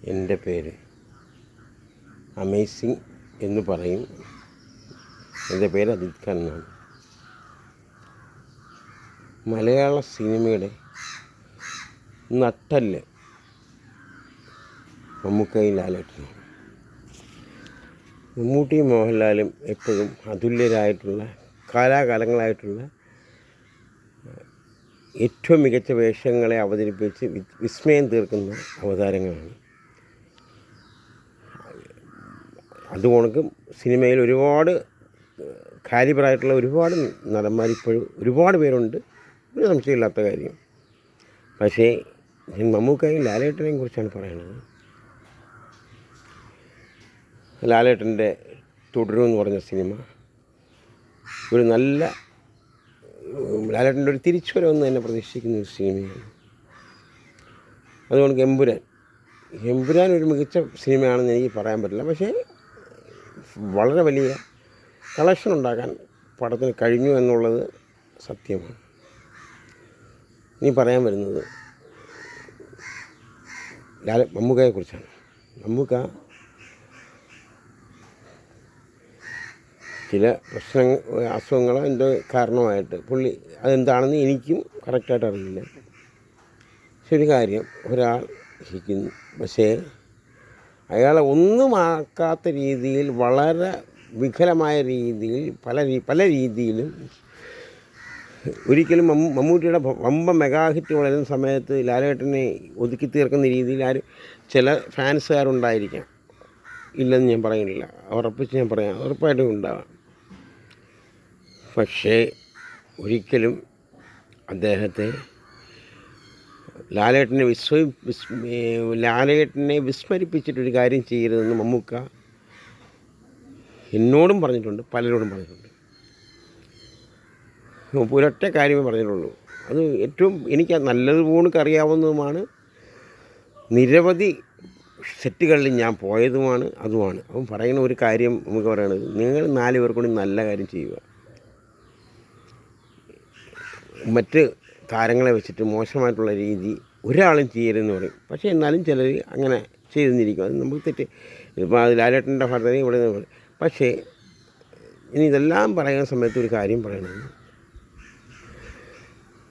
എൻ്റെ പേര് അമേസിങ് എന്ന് പറയും. എൻ്റെ പേര് അജിത് ഖാൻ എന്നാണ്. മലയാള സിനിമയുടെ നട്ടെല്ല് മമ്മൂക്കയും ലാലേട്ടനും. മമ്മൂട്ടിയും മോഹൻലാലും എപ്പോഴും അതുല്യരായിട്ടുള്ള കാലാകാലങ്ങളായിട്ടുള്ള ഏറ്റവും മികച്ച വേഷങ്ങളെ അവതരിപ്പിച്ച് വിസ്മയം തീർക്കുന്ന അവതാരങ്ങളാണ്. അതുകൊണ്ടും സിനിമയിൽ ഒരുപാട് കാലിബറായിട്ടുള്ള ഒരുപാട് നടന്മാരിപ്പോഴും ഒരുപാട് പേരുണ്ട്, ഒരു സംശയമില്ലാത്ത കാര്യം. പക്ഷേ ഞാൻ മമ്മൂക്കയും ലാലേട്ടനെയും കുറിച്ചാണ് പറയുന്നത്. ലാലേട്ടൻ്റെ തുടരുമെന്ന് പറഞ്ഞ സിനിമ ഒരു നല്ല ലാലേട്ടൻ്റെ ഒരു തിരിച്ചുവരവെന്ന് തന്നെ പ്രതീക്ഷിക്കുന്ന ഒരു സിനിമയാണ്. അതുകൊണ്ട് എമ്പുരാൻ ഒരു മികച്ച സിനിമയാണെന്ന് എനിക്ക് പറയാൻ പറ്റില്ല. പക്ഷേ വളരെ വലിയ കളക്ഷൻ ഉണ്ടാക്കാൻ പടത്തിന് കഴിഞ്ഞു എന്നുള്ളത് സത്യമാണ്. ഇനി പറയാൻ വരുന്നത് മമ്മൂക്കയെക്കുറിച്ചാണ്. മമ്മൂക്ക ചില അസുഖങ്ങളോ എന്തോ കാരണമായിട്ട് പുള്ളി അതെന്താണെന്ന് എനിക്കും കറക്റ്റായിട്ട് അറിയില്ല. ശരി, കാര്യം ഒരാൾ ഇരിക്കുന്നു, പക്ഷേ അയാളെ ഒന്നുമാക്കാത്ത രീതിയിൽ വളരെ വികലമായ രീതിയിൽ പല രീതിയിലും ഒരിക്കലും മമ്മൂട്ടിയുടെ വമ്പ മെഗാഹിറ്റ് വളരുന്ന സമയത്ത് ലാലേട്ടനെ ഒതുക്കി തീർക്കുന്ന രീതിയിൽ ചില ഫാൻസുകാരുണ്ടായിരിക്കാം, ഇല്ലെന്ന് ഞാൻ പറയുന്നില്ല, ഉറപ്പിച്ച് ഞാൻ പറയാം, ഉറപ്പായിട്ടും ഉണ്ടാവാം. പക്ഷേ ഒരിക്കലും ലാലേട്ടനെ വിസ്മരിപ്പിച്ചിട്ടൊരു കാര്യം ചെയ്യരുതെന്ന് മമ്മൂക്ക എന്നോടും പറഞ്ഞിട്ടുണ്ട്, പലരോടും പറഞ്ഞിട്ടുണ്ട്. ഒരൊറ്റ കാര്യമേ പറഞ്ഞിട്ടുള്ളൂ. അത് ഏറ്റവും എനിക്ക് നല്ലതുപോലെ അറിയാവുന്നതുമാണ്. നിരവധി സെറ്റുകളിൽ ഞാൻ പോയതുമാണ്, അതുമാണ്. അപ്പം പറയുന്ന ഒരു കാര്യം നമുക്ക് പറയണത്, നിങ്ങൾ 4 പേർ കൂടി നല്ല കാര്യം ചെയ്യുക. മറ്റ് താരങ്ങളെ വെച്ചിട്ട് മോശമായിട്ടുള്ള രീതി ഒരാളും ചെയ്യരുതെന്ന് പറയും. പക്ഷേ എന്നാലും ചിലർ അങ്ങനെ ചെയ്തെന്നിരിക്കും. അത് നമുക്ക് തെറ്റ്. ഇപ്പോൾ അത് ലാലേട്ടൻ്റെ ഭർത്താവ് ഇവിടെ നിന്ന് പറയും. പക്ഷേ ഇനി ഇതെല്ലാം പറയുന്ന സമയത്ത് ഒരു കാര്യം പറയണത്,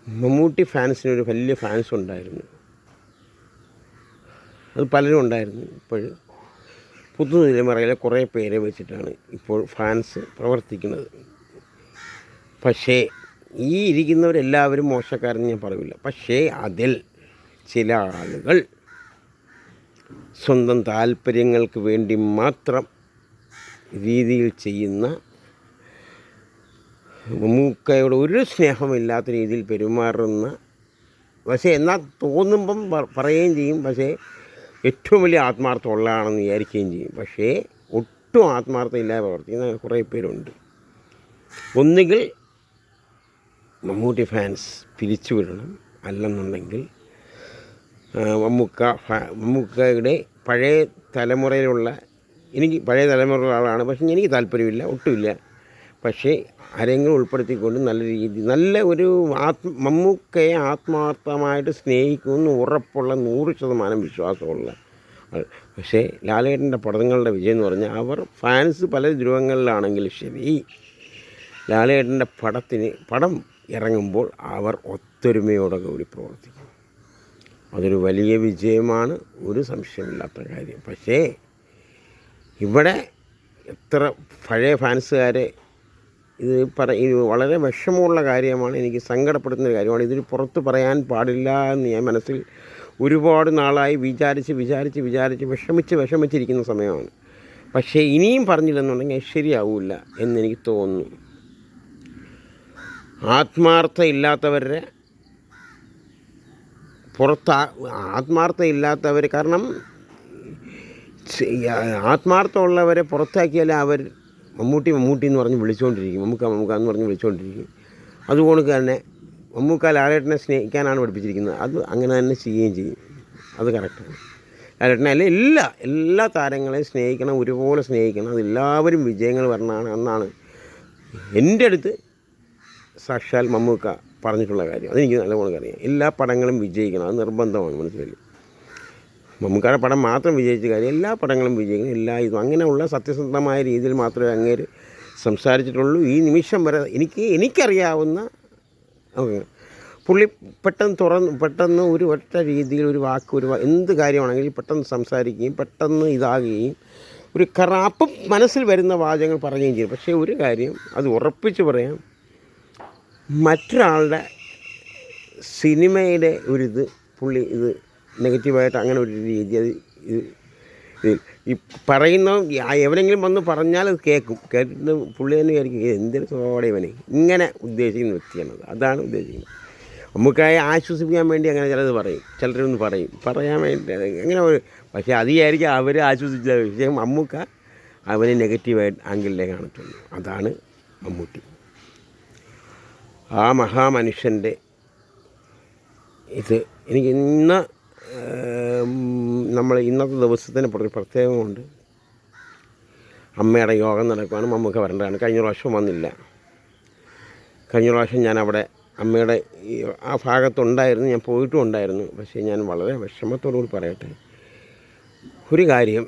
മമ്മൂട്ടി ഫാൻസിനൊരു വലിയ ഫാൻസ് ഉണ്ടായിരുന്നു. അത് പലരും ഉണ്ടായിരുന്നു. ഇപ്പോൾ പുതുതലമുറയിലെ കുറേ പേരെ വെച്ചിട്ടാണ് ഇപ്പോൾ ഫാൻസ് പ്രവർത്തിക്കുന്നത്. പക്ഷേ ഈ ഇരിക്കുന്നവരെല്ലാവരും മോശക്കാരെന്ന് ഞാൻ പറയില്ല. പക്ഷേ അതിൽ ചില ആളുകൾ സ്വന്തം താല്പര്യങ്ങൾക്ക് വേണ്ടി മാത്രം രീതിയിൽ ചെയ്യുന്ന, മമ്മൂക്കയോട് ഒരു സ്നേഹമില്ലാത്ത രീതിയിൽ പെരുമാറുന്ന, പക്ഷേ എന്നാൽ തോന്നുമ്പം പറയുകയും ചെയ്യും, പക്ഷേ ഏറ്റവും വലിയ ആത്മാർത്ഥം ഉള്ളതാണെന്ന് വിചാരിക്കുകയും ചെയ്യും. പക്ഷേ ഒട്ടും ആത്മാർത്ഥം ഇല്ലാതെ പ്രവർത്തിക്കുന്ന കുറേ പേരുണ്ട്. ഒന്നുകിൽ മമ്മൂട്ടി ഫാൻസ് പിരിച്ചുവിടണം, അല്ലെന്നുണ്ടെങ്കിൽ മമ്മൂക്കയുടെ പഴയ തലമുറയിലുള്ള ആളാണ്, പക്ഷേ എനിക്ക് താല്പര്യമില്ല, ഒട്ടുമില്ല. പക്ഷേ ആരെങ്കിലും ഉൾപ്പെടുത്തിക്കൊണ്ട് നല്ല ഒരു മമ്മൂക്കയെ ആത്മാർത്ഥമായിട്ട് സ്നേഹിക്കുമെന്ന് ഉറപ്പുള്ള 100% വിശ്വാസമുള്ള ആൾ. പക്ഷേ ലാലേട്ടൻ്റെ പടങ്ങളുടെ വിജയം എന്ന് പറഞ്ഞാൽ, അവർ ഫാൻസ് പല ധ്രുവങ്ങളിലാണെങ്കിലും ശരി, ലാലേട്ടൻ്റെ പടം ഇറങ്ങുമ്പോൾ അവർ ഒത്തൊരുമയോടെ കൂടി പ്രവർത്തിക്കും. അതൊരു വലിയ വിജയമാണ്, ഒരു സംശയമില്ലാത്ത കാര്യം. പക്ഷേ ഇവിടെ എത്ര പഴയ ഫാൻസുകാരെ ഇത് വളരെ വിഷമമുള്ള കാര്യമാണ്, എനിക്ക് സങ്കടപ്പെടുത്തുന്ന കാര്യമാണ്. ഇതിന് പുറത്ത് പറയാൻ പാടില്ല എന്ന് ഞാൻ മനസ്സിൽ ഒരുപാട് നാളായി വിചാരിച്ച് വിഷമിച്ചിരിക്കുന്ന സമയമാണ്. പക്ഷേ ഇനിയും പറഞ്ഞില്ലെന്നുണ്ടെങ്കിൽ ശരിയാവില്ല എന്നെനിക്ക് തോന്നുന്നു. ആത്മാർത്ഥമില്ലാത്തവർ കാരണം ആത്മാർത്ഥമുള്ളവരെ പുറത്താക്കിയാൽ അവർ മമ്മൂട്ടി എന്ന് പറഞ്ഞ് വിളിച്ചുകൊണ്ടിരിക്കും, മമ്മൂക്ക എന്ന് പറഞ്ഞ് വിളിച്ചുകൊണ്ടിരിക്കും. അതുകൊണ്ട് തന്നെ മമ്മൂക്ക ലാലേട്ടനെ സ്നേഹിക്കാനാണ് പഠിപ്പിച്ചിരിക്കുന്നത്. അത് അങ്ങനെ തന്നെ ചെയ്യുകയും ചെയ്യും. അത് കറക്റ്റാണ്. ലാലേട്ടനെ എല്ലാ താരങ്ങളെയും സ്നേഹിക്കണം, ഒരുപോലെ സ്നേഹിക്കണം. അതെല്ലാവരും വിജയങ്ങൾ വരണമാണ് എന്നാണ് എൻ്റെ അടുത്ത് സാക്ഷാൽ മമ്മൂക്ക പറഞ്ഞിട്ടുള്ള കാര്യം. അതെനിക്ക് നല്ലപോലെ അറിയാം. എല്ലാ പടങ്ങളും വിജയിക്കണം, അത് നിർബന്ധമാണ്, മനസ്സിലായി. മമ്മൂക്കായുടെ പടം മാത്രം വിജയിച്ച കാര്യം എല്ലാ പടങ്ങളും വിജയിക്കും, എല്ലാ ഇതും അങ്ങനെയുള്ള സത്യസന്ധമായ രീതിയിൽ മാത്രമേ അങ്ങേര് സംസാരിച്ചിട്ടുള്ളൂ. ഈ നിമിഷം വരെ എനിക്കറിയാവുന്ന പുള്ളി പെട്ടെന്ന് ഒരു ഒറ്റ രീതിയിൽ ഒരു വാക്ക് എന്ത് കാര്യമാണെങ്കിലും പെട്ടെന്ന് സംസാരിക്കുകയും പെട്ടെന്ന് ഇതാകുകയും അപ്പം മനസ്സിൽ വരുന്ന വാചകങ്ങൾ പറയുകയും ചെയ്യും. പക്ഷേ ഒരു കാര്യം അത് ഉറപ്പിച്ച് പറയാം, മറ്റൊരാളുടെ സിനിമയുടെ പുള്ളി ഇത് നെഗറ്റീവായിട്ട് അങ്ങനെ ഒരു രീതി അത് ഈ പറയുന്ന എവരെങ്കിലും വന്ന് പറഞ്ഞാൽ അത് കേട്ടിട്ട് പുള്ളി തന്നെ വിചാരിക്കും എന്തൊരു സ്വഭാവം ഇവനെ ഇങ്ങനെ ഉദ്ദേശിക്കുന്ന വ്യക്തിയാണത്. അതാണ് ഉദ്ദേശിക്കുന്നത്. നമുക്കായി ആശ്വസിപ്പിക്കാൻ വേണ്ടി അങ്ങനെ ചിലത് പറയും, ചിലരൊന്ന് പറയാൻ വേണ്ടി അങ്ങനെ പക്ഷേ അത് വിചാരിക്കും അവർ ആശ്വസിച്ച വിഷയം മമ്മൂക്ക അവനെ നെഗറ്റീവായിട്ട് ആംഗിളിലേ കാണത്തുള്ളൂ. അതാണ് മമ്മൂട്ടി. ആ മഹാമനുഷ്യൻ്റെ എനിക്ക് ഇന്നത്തെ ദിവസത്തിന് പ്രത്യേകമുണ്ട്. അമ്മയുടെ യോഗം നടക്കുകയാണ്, മമ്മൂക്ക വരേണ്ടതാണ്. കഴിഞ്ഞ പ്രാവശ്യം വന്നില്ല. കഴിഞ്ഞ പ്രാവശ്യം ഞാൻ അവിടെ അമ്മയുടെ ആ ഭാഗത്തുണ്ടായിരുന്നു, ഞാൻ പോയിട്ടും ഉണ്ടായിരുന്നു. പക്ഷേ ഞാൻ വളരെ വിഷമത്തോടുകൂടി പറയട്ടെ, ഒരു കാര്യം,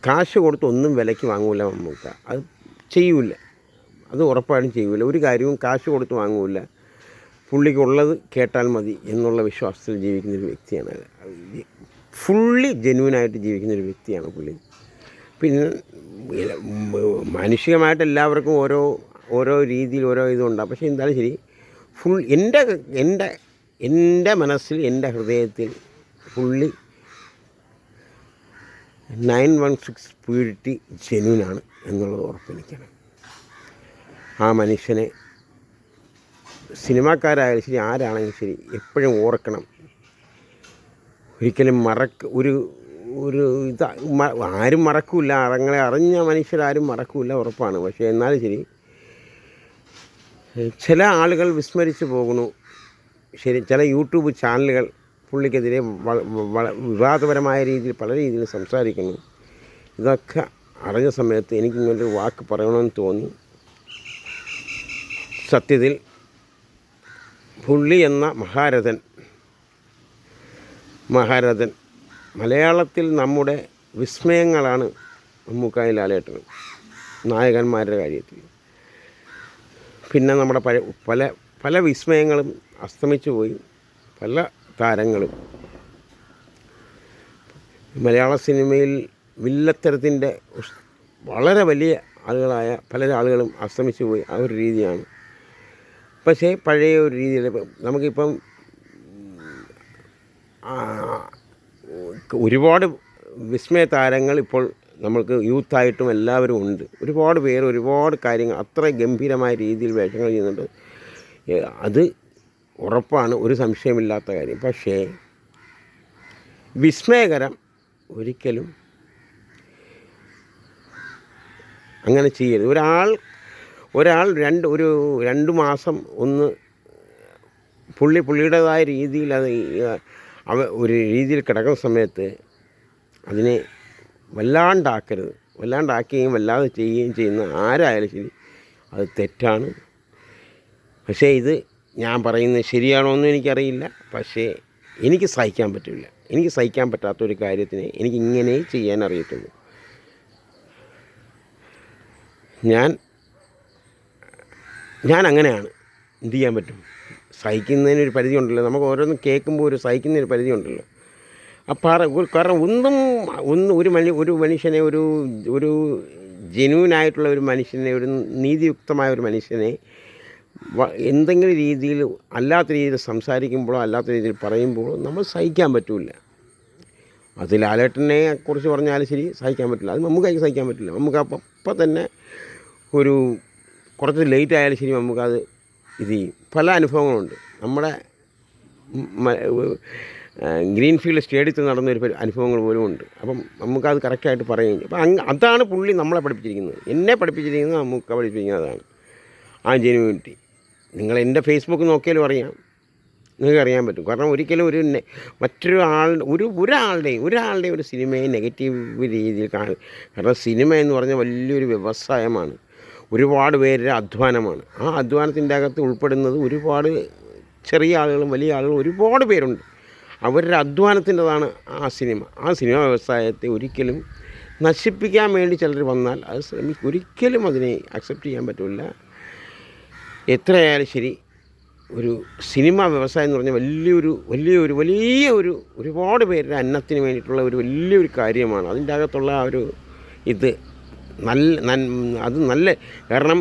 കാശ് കൊടുത്ത് ഒന്നും വിലയ്ക്ക് വാങ്ങൂല മമ്മൂക്ക. അത് ചെയ്യൂല, അത് ഉറപ്പായിട്ടും ചെയ്യൂല. ഒരു കാര്യവും കാശ് കൊടുത്ത് വാങ്ങൂല. പുള്ളിക്കുള്ളത് കേട്ടാൽ മതി എന്നുള്ള വിശ്വാസത്തിൽ ജീവിക്കുന്നൊരു വ്യക്തിയാണ്. ഫുള്ളി ജെന്യൂനായിട്ട് ജീവിക്കുന്നൊരു വ്യക്തിയാണ് പുള്ളി. പിന്നെ മാനുഷികമായിട്ട് എല്ലാവർക്കും ഓരോ രീതിയിൽ ഓരോ ഇതുണ്ടാകും. പക്ഷേ എന്തായാലും ശരി, എൻ്റെ മനസ്സിൽ എൻ്റെ ഹൃദയത്തിൽ പുള്ളി 916 പ്യൂരിറ്റി ജെന്യൂനാണ് എന്നുള്ളത് ഉറപ്പെനിക്കാണ്. ആ മനുഷ്യനെ സിനിമാക്കാരായാലും ശരി, ആരാണെങ്കിലും ശരി, എപ്പോഴും ഓർക്കണം. ഒരിക്കലും ആരും മറക്കില്ല. അങ്ങളെ അറിഞ്ഞ മനുഷ്യരാരും മറക്കില്ല, ഉറപ്പാണ്. പക്ഷേ എന്നാലും ശരി, ചില ആളുകൾ വിസ്മരിച്ച് പോകുന്നു. ശരി, ചില യൂട്യൂബ് ചാനലുകൾ പുള്ളിക്കെതിരെ വിവാദപരമായ രീതിയിൽ പല രീതിയിൽ സംസാരിക്കുന്നു. ഇതൊക്കെ അറിഞ്ഞ സമയത്ത് എനിക്കിങ്ങനൊരു വാക്ക് പറയണമെന്ന് തോന്നി. സത്യത്തിൽ പുള്ളി എന്ന മഹാരഥൻ മലയാളത്തിൽ നമ്മുടെ വിസ്മയങ്ങളാണ് മമ്മൂക്കായും ലാലേട്ടനും നായകന്മാരുടെ കാര്യത്തിൽ. പിന്നെ നമ്മുടെ പല വിസ്മയങ്ങളും അസ്തമിച്ചു പോയി. പല താരങ്ങളും മലയാള സിനിമയിൽ വില്ലത്തരത്തിൻ്റെ വളരെ വലിയ ആളുകളായ പല ആളുകളും അസ്തമിച്ചു പോയി. ആ ഒരു രീതിയാണ്. പക്ഷേ പഴയ ഒരു രീതിയിൽ നമുക്കിപ്പം ഒരുപാട് വിസ്മയ താരങ്ങൾ ഇപ്പോൾ നമ്മൾക്ക് യൂത്തായിട്ടും എല്ലാവരും ഉണ്ട്. ഒരുപാട് പേര് ഒരുപാട് കാര്യങ്ങൾ അത്ര ഗംഭീരമായ രീതിയിൽ വേഷങ്ങൾ ചെയ്യുന്നുണ്ട്. അത് ഉറപ്പാണ്, ഒരു സംശയമില്ലാത്ത കാര്യം. പക്ഷേ വിസ്മയകരം ഒരിക്കലും അങ്ങനെ ചെയ്യരുത്. ഒരാൾ 2 മാസം ഒന്ന് പുള്ളിയുടേതായ രീതിയിൽ ഒരു രീതിയിൽ കിടക്കുന്ന സമയത്ത് അതിനെ വല്ലാണ്ടാക്കുകയും വല്ലാതെ ചെയ്യുകയും ചെയ്യുന്ന ആരായാലും ശരി, അത് തെറ്റാണ്. പക്ഷേ ഇത് ഞാൻ പറയുന്നത് ശരിയാണോ എന്നും എനിക്കറിയില്ല. പക്ഷേ എനിക്ക് സഹിക്കാൻ പറ്റില്ല. എനിക്ക് സഹിക്കാൻ പറ്റാത്തൊരു കാര്യത്തിനെ എനിക്കിങ്ങനെ ചെയ്യാൻ അറിയത്തുള്ളൂ. ഞാൻ അങ്ങനെയാണ്. എന്ത് ചെയ്യാൻ പറ്റും? സഹിക്കുന്നതിനൊരു പരിധി ഉണ്ടല്ലോ. നമുക്ക് ഓരോന്നും കേൾക്കുമ്പോൾ സഹിക്കുന്നൊരു പരിധി ഉണ്ടല്ലോ. കാരണം ഒരു മനുഷ്യനെ ഒരു ജെന്യൂനായിട്ടുള്ള ഒരു മനുഷ്യനെ, ഒരു നീതിയുക്തമായ ഒരു മനുഷ്യനെ എന്തെങ്കിലും രീതിയിൽ അല്ലാത്ത രീതിയിൽ സംസാരിക്കുമ്പോഴോ അല്ലാത്ത രീതിയിൽ പറയുമ്പോഴോ നമ്മൾ സഹിക്കാൻ പറ്റില്ല. അത് ലാലേട്ടനെ കുറിച്ച് പറഞ്ഞാലും ശരി, സഹിക്കാൻ പറ്റില്ല. അത് നമുക്കായി സഹിക്കാൻ പറ്റില്ല. നമുക്ക് അപ്പം തന്നെ കുറച്ച് ലേറ്റ് ആയാലും ശരി, നമുക്കത് ഇത് ചെയ്യും. പല അനുഭവങ്ങളുണ്ട്. നമ്മുടെ ഗ്രീൻഫീൽഡ് സ്റ്റേഡിയത്തിൽ നടന്നൊരു അനുഭവങ്ങൾ പോലും ഉണ്ട്. അപ്പം നമുക്കത് കറക്റ്റായിട്ട് പറയുകയും ചെയ്യും. അപ്പം അതാണ് പുള്ളി നമ്മളെ പഠിപ്പിച്ചിരിക്കുന്നത്. എന്നെ പഠിപ്പിച്ചിരിക്കുന്നത് നമുക്ക് പഠിപ്പിച്ചിരിക്കുന്നതാണ് ആ ജെന്യൂനിറ്റി. നിങ്ങൾ എൻ്റെ ഫേസ്ബുക്ക് നോക്കിയാലും അറിയാം, നിങ്ങൾക്ക് അറിയാൻ പറ്റും. കാരണം ഒരിക്കലും ഒരാളുടെ ഒരു സിനിമയെ നെഗറ്റീവ് രീതിയിൽ കാരണം സിനിമ എന്ന് പറഞ്ഞാൽ വലിയൊരു വ്യവസായമാണ്. ഒരുപാട് പേരുടെ അധ്വാനമാണ്. ആ അധ്വാനത്തിൻ്റെ അകത്ത് ഉൾപ്പെടുന്നത് ഒരുപാട് ചെറിയ ആളുകളും വലിയ ആളുകളും ഒരുപാട് പേരുണ്ട്. അവരുടെ അധ്വാനത്തിൻ്റെതാണ് ആ സിനിമ വ്യവസായത്തെ ഒരിക്കലും നശിപ്പിക്കാൻ വേണ്ടി ചിലർ വന്നാൽ അത് ഒരിക്കലും അതിനെ അക്സെപ്റ്റ് ചെയ്യാൻ പറ്റില്ല. എത്രയായാലും ശരി, ഒരു സിനിമ വ്യവസായം എന്ന് പറഞ്ഞാൽ വലിയൊരു ഒരുപാട് പേരുടെ അന്നത്തിന് വേണ്ടിയിട്ടുള്ള ഒരു വലിയൊരു കാര്യമാണ്. അതിൻ്റെ അകത്തുള്ള ആ ഒരു ഇത് അത് നല്ല, കാരണം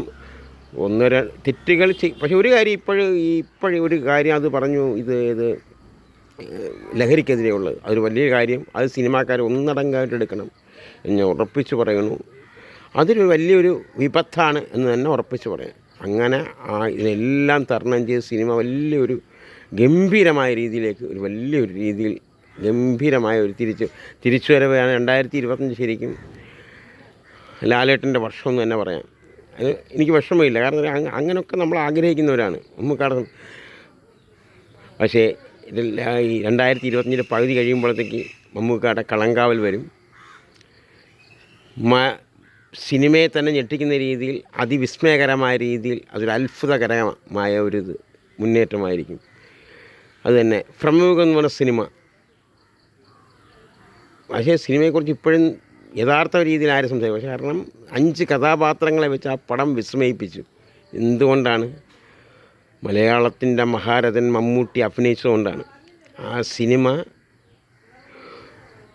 തെറ്റുകൾ പക്ഷേ ഒരു കാര്യം ഇപ്പോഴും ഒരു കാര്യം അത് പറഞ്ഞു, ഇത് ലഹരിക്കെതിരെയുള്ളത് അതൊരു വലിയ കാര്യം. അത് സിനിമാക്കാർ ഒന്നടങ്കായിട്ട് എടുക്കണം എന്ന് ഉറപ്പിച്ച് പറയണു. അതൊരു വലിയൊരു വിപത്താണ് എന്ന് തന്നെ ഉറപ്പിച്ച് പറയാം. അങ്ങനെ ഇതിനെല്ലാം തരണം ചെയ്ത് സിനിമ വലിയൊരു ഗംഭീരമായ രീതിയിലേക്ക് വലിയൊരു രീതിയിൽ ഗംഭീരമായ ഒരു തിരിച്ചുവരവാണ് 2025 ശരിക്കും ലാലേട്ടൻ്റെ വർഷം എന്ന് തന്നെ പറയാം. അത് എനിക്ക് വിഷമമില്ല, കാരണം അങ്ങനെയൊക്കെ നമ്മൾ ആഗ്രഹിക്കുന്നവരാണ് നമുക്കടക്കം. പക്ഷേ 2025 പകുതി കഴിയുമ്പോഴത്തേക്ക് മമ്മൂക്കയുടെ കളങ്കാവൽ വരും. സിനിമയെ തന്നെ ഞെട്ടിക്കുന്ന രീതിയിൽ അതിവിസ്മയകരമായ രീതിയിൽ അതൊരു അത്ഭുതകരമായ ഒരിത് മുന്നേറ്റമായിരിക്കും. അതുതന്നെ ഫ്രമയുഗം എന്ന് പറഞ്ഞ സിനിമ. പക്ഷേ സിനിമയെക്കുറിച്ച് ഇപ്പോഴും യഥാർത്ഥ രീതിയിൽ ആരും സംസാരിക്കും. പക്ഷേ കാരണം 5 കഥാപാത്രങ്ങളെ വെച്ച് ആ പടം വിസ്മയിപ്പിച്ചു. എന്തുകൊണ്ടാണ്? മലയാളത്തിൻ്റെ മഹാരഥൻ മമ്മൂട്ടി അഭിനയിച്ചതുകൊണ്ടാണ്. ആ സിനിമ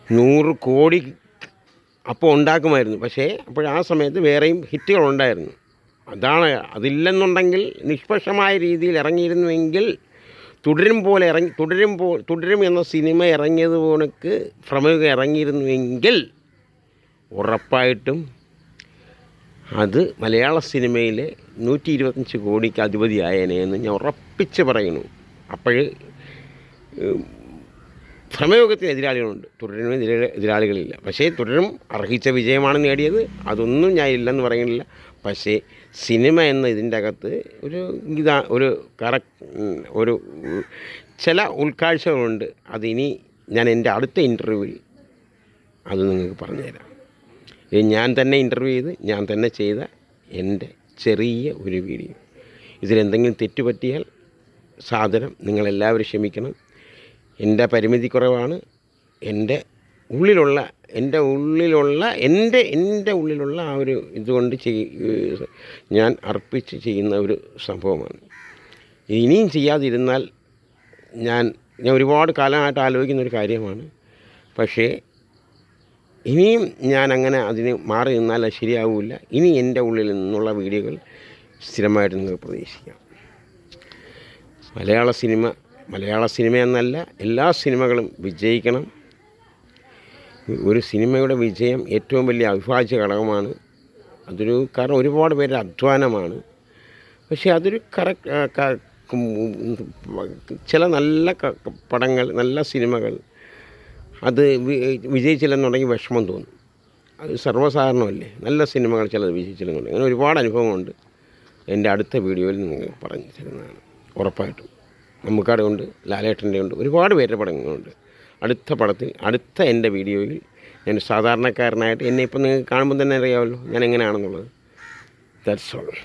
100 കോടി അപ്പോൾ ഉണ്ടാക്കുമായിരുന്നു. പക്ഷേ ആ സമയത്ത് വേറെയും ഹിറ്റുകളുണ്ടായിരുന്നു. അതില്ലെന്നുണ്ടെങ്കിൽ നിഷ്പക്ഷമായ രീതിയിൽ ഇറങ്ങിയിരുന്നുവെങ്കിൽ തുടരും എന്ന സിനിമ ഇറങ്ങിയതുപോലക്ക് പ്രമുഖ ഇറങ്ങിയിരുന്നുവെങ്കിൽ ഉറപ്പായിട്ടും അത് മലയാള സിനിമയിലെ 125 കോടിക്ക് അധിപതിയായേനെ എന്ന് ഞാൻ ഉറപ്പിച്ച് പറയുന്നു. അപ്പോൾ ഭ്രമയോഗത്തിന് എതിരാളികളുണ്ട്, തുടരിന് എതിരാളികളില്ല. പക്ഷേ തുടരും അർഹിച്ച വിജയമാണ് നേടിയത്, അതൊന്നും ഞാൻ ഇല്ലെന്ന് പറയുന്നില്ല. പക്ഷേ സിനിമ എന്ന ഇതിൻ്റെ അകത്ത് ഒരു ചില ഉൾക്കാഴ്ചകളുണ്ട്. അതിനി ഞാൻ എൻ്റെ അടുത്ത ഇൻ്റർവ്യൂവിൽ അത് നിങ്ങൾക്ക് പറഞ്ഞുതരാം. ഇത് ഞാൻ തന്നെ ഇൻ്റർവ്യൂ ചെയ്ത് ഞാൻ തന്നെ ചെയ്ത എൻ്റെ ചെറിയ ഒരു വീഡിയോ. ഇതിലെന്തെങ്കിലും തെറ്റുപറ്റിയാൽ സാദരം നിങ്ങളെല്ലാവരും ക്ഷമിക്കണം. എൻ്റെ പരിമിതി കുറവാണ്. എൻ്റെ ഉള്ളിലുള്ള ആ ഒരു ഇതുകൊണ്ട് ഞാൻ അർപ്പിച്ച് ചെയ്യുന്ന ഒരു സംഭവമാണ്. ഇനിയും ചെയ്യാതിരുന്നാൽ ഞാൻ ഒരുപാട് കാലമായിട്ട് ആലോചിക്കുന്ന ഒരു കാര്യമാണ്. പക്ഷേ ഇനിയും ഞാൻ അങ്ങനെ അതിന് മാറി നിന്നാൽ അത് ശരിയാവില്ല. ഇനി എൻ്റെ ഉള്ളിൽ നിന്നുള്ള വീഡിയോകൾ സ്ഥിരമായിട്ട് നിങ്ങൾക്ക് പ്രതീക്ഷിക്കാം. മലയാള സിനിമ എന്നല്ല, എല്ലാ സിനിമകളും വിജയിക്കണം. ഒരു സിനിമയുടെ വിജയം ഏറ്റവും വലിയ അവിഭാജ്യ ഘടകമാണ്. കാരണം ഒരുപാട് പേരുടെ അധ്വാനമാണ്. പക്ഷേ അതൊരു ചില നല്ല പടങ്ങൾ, നല്ല സിനിമകൾ അത് വിജയിച്ചില്ലെന്നുണ്ടെങ്കിൽ വിഷമം തോന്നും. അത് സർവ്വസാധാരണമല്ലേ. നല്ല സിനിമകൾ ചിലത് വിജയിച്ചില്ലെന്നുണ്ടെങ്കിൽ അങ്ങനെ ഒരുപാട് അനുഭവമുണ്ട്. എൻ്റെ അടുത്ത വീഡിയോയിൽ നിങ്ങൾ പറഞ്ഞു തരുന്നതാണ് ഉറപ്പായിട്ടും. മമ്മൂക്കാടെ ഉണ്ട്, ലാലേട്ടൻ്റെ ഉണ്ട്, ഒരുപാട് പേരുടെ പടങ്ങളുണ്ട്. അടുത്ത എൻ്റെ വീഡിയോയിൽ ഞാൻ സാധാരണക്കാരനായിട്ട് എന്നെ ഇപ്പം നിങ്ങൾക്ക് കാണുമ്പോൾ തന്നെ അറിയാമല്ലോ ഞാൻ എങ്ങനെയാണെന്നുള്ളത്. That's all.